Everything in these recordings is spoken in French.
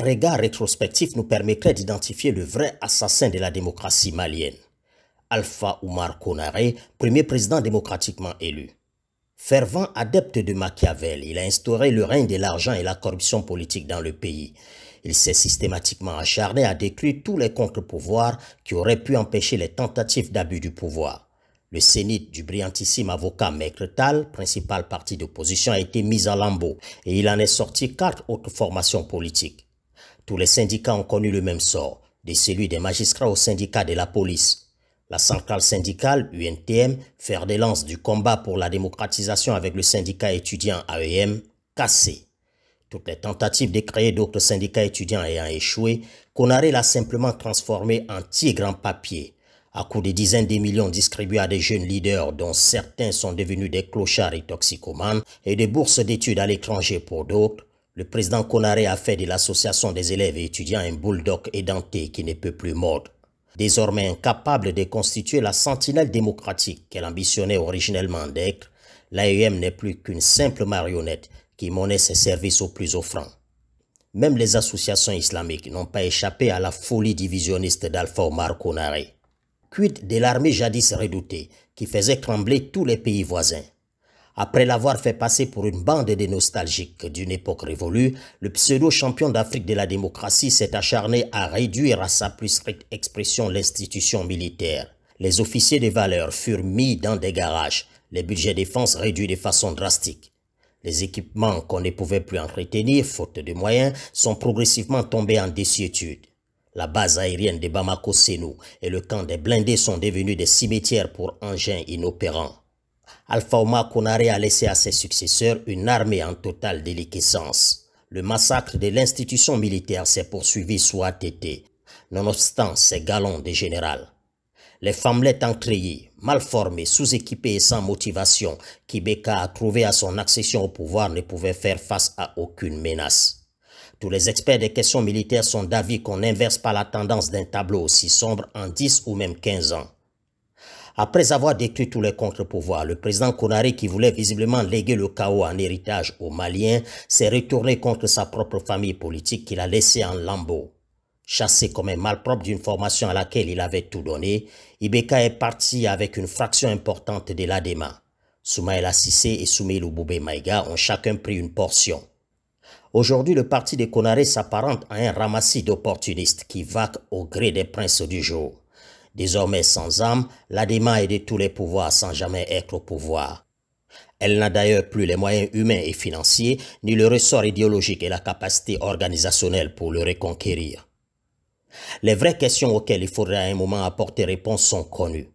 regard rétrospectif nous permettrait d'identifier le vrai assassin de la démocratie malienne. Alpha Oumar Konaré, premier président démocratiquement élu. Fervent adepte de Machiavel, il a instauré le règne de l'argent et la corruption politique dans le pays. Il s'est systématiquement acharné à détruire tous les contre-pouvoirs qui auraient pu empêcher les tentatives d'abus du pouvoir. Le zénith du brillantissime avocat Maître Tall, principal parti d'opposition, a été mis en lambeaux et il en est sorti 4 autres formations politiques. Tous les syndicats ont connu le même sort, de celui des magistrats au syndicat de la police. La centrale syndicale, UNTM, fer de lance du combat pour la démocratisation avec le syndicat étudiant AEM, cassé. Toutes les tentatives de créer d'autres syndicats étudiants ayant échoué, Konaré l'a simplement transformé en tigre en papier. À coups de dizaines de millions distribués à des jeunes leaders dont certains sont devenus des clochards et toxicomanes et des bourses d'études à l'étranger pour d'autres, le président Konaré a fait de l'association des élèves et étudiants un bulldog édenté qui ne peut plus mordre. Désormais incapable de constituer la sentinelle démocratique qu'elle ambitionnait originellement d'être, l'AEM n'est plus qu'une simple marionnette qui monnaie ses services aux plus offrants. Même les associations islamiques n'ont pas échappé à la folie divisionniste d'Alpha Oumar Konaré. Quid de l'armée jadis redoutée qui faisait trembler tous les pays voisins? Après l'avoir fait passer pour une bande de nostalgiques d'une époque révolue, le pseudo-champion d'Afrique de la démocratie s'est acharné à réduire à sa plus stricte expression l'institution militaire. Les officiers de valeur furent mis dans des garages, les budgets défense réduits de façon drastique. Les équipements qu'on ne pouvait plus entretenir, faute de moyens, sont progressivement tombés en désuétude. La base aérienne de Bamako-Sénou et le camp des blindés sont devenus des cimetières pour engins inopérants. Alpha Oumar Konaré a laissé à ses successeurs une armée en totale déliquescence. Le massacre de l'institution militaire s'est poursuivi sous ATT, nonobstant ses galons de général. Les femmelets encrayées, mal formées, sous-équipées et sans motivation qu'Ibeka a trouvé à son accession au pouvoir ne pouvaient faire face à aucune menace. Tous les experts des questions militaires sont d'avis qu'on n'inverse pas la tendance d'un tableau aussi sombre en 10 ou même 15 ans. Après avoir détruit tous les contre-pouvoirs, le président Konaré, qui voulait visiblement léguer le chaos en héritage aux Maliens, s'est retourné contre sa propre famille politique qu'il a laissée en lambeaux. Chassé comme un malpropre d'une formation à laquelle il avait tout donné, Ibeka est parti avec une fraction importante de l'ADEMA. Soumaïla Cissé et Soumaïlou Boubé Maïga ont chacun pris une portion. Aujourd'hui, le parti de Konaré s'apparente à un ramassis d'opportunistes qui vaquent au gré des princes du jour. Désormais sans âme, l'ADEMA est de tous les pouvoirs sans jamais être au pouvoir. Elle n'a d'ailleurs plus les moyens humains et financiers, ni le ressort idéologique et la capacité organisationnelle pour le reconquérir. Les vraies questions auxquelles il faudrait à un moment apporter réponse sont connues.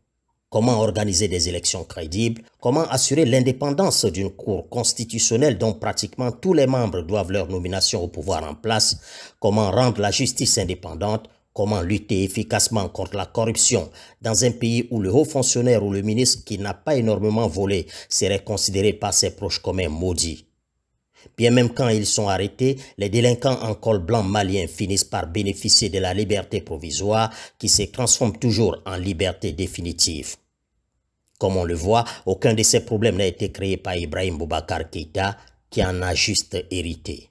Comment organiser des élections crédibles? Comment assurer l'indépendance d'une cour constitutionnelle dont pratiquement tous les membres doivent leur nomination au pouvoir en place? Comment rendre la justice indépendante? Comment lutter efficacement contre la corruption dans un pays où le haut fonctionnaire ou le ministre qui n'a pas énormément volé serait considéré par ses proches comme un maudit? Bien même quand ils sont arrêtés, les délinquants en col blanc maliens finissent par bénéficier de la liberté provisoire qui se transforme toujours en liberté définitive. Comme on le voit, aucun de ces problèmes n'a été créé par Ibrahim Boubacar Keïta qui en a juste hérité.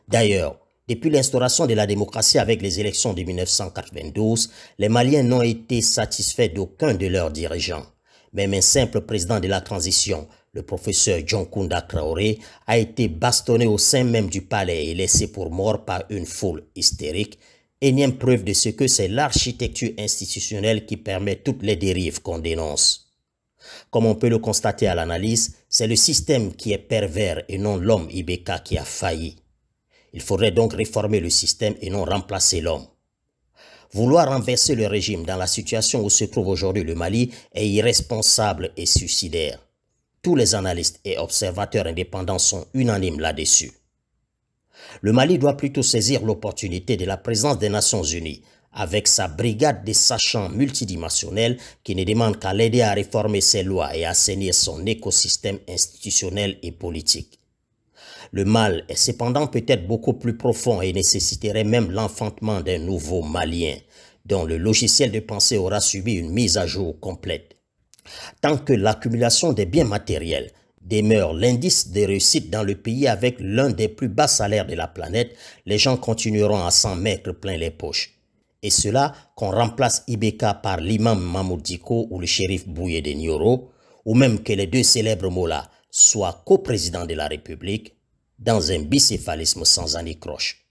D'ailleurs, depuis l'instauration de la démocratie avec les élections de 1992, les Maliens n'ont été satisfaits d'aucun de leurs dirigeants. Même un simple président de la transition, le professeur John Kounda Traoré, a été bastonné au sein même du palais et laissé pour mort par une foule hystérique, énième preuve de ce que c'est l'architecture institutionnelle qui permet toutes les dérives qu'on dénonce. Comme on peut le constater à l'analyse, c'est le système qui est pervers et non l'homme Ibeka qui a failli. Il faudrait donc réformer le système et non remplacer l'homme. Vouloir renverser le régime dans la situation où se trouve aujourd'hui le Mali est irresponsable et suicidaire. Tous les analystes et observateurs indépendants sont unanimes là-dessus. Le Mali doit plutôt saisir l'opportunité de la présence des Nations Unies avec sa brigade de sachants multidimensionnels qui ne demande qu'à l'aider à réformer ses lois et à assainir son écosystème institutionnel et politique. Le mal est cependant peut-être beaucoup plus profond et nécessiterait même l'enfantement d'un nouveau Malien, dont le logiciel de pensée aura subi une mise à jour complète. Tant que l'accumulation des biens matériels, demeure l'indice de réussite dans le pays avec l'un des plus bas salaires de la planète, les gens continueront à s'en mettre plein les poches. Et cela qu'on remplace Ibeka par l'imam Mahmoud Diko ou le shérif Bouye de Nioro, ou même que les deux célèbres mollahs soient co-présidents de la République, dans un bicéphalisme sans anicroche.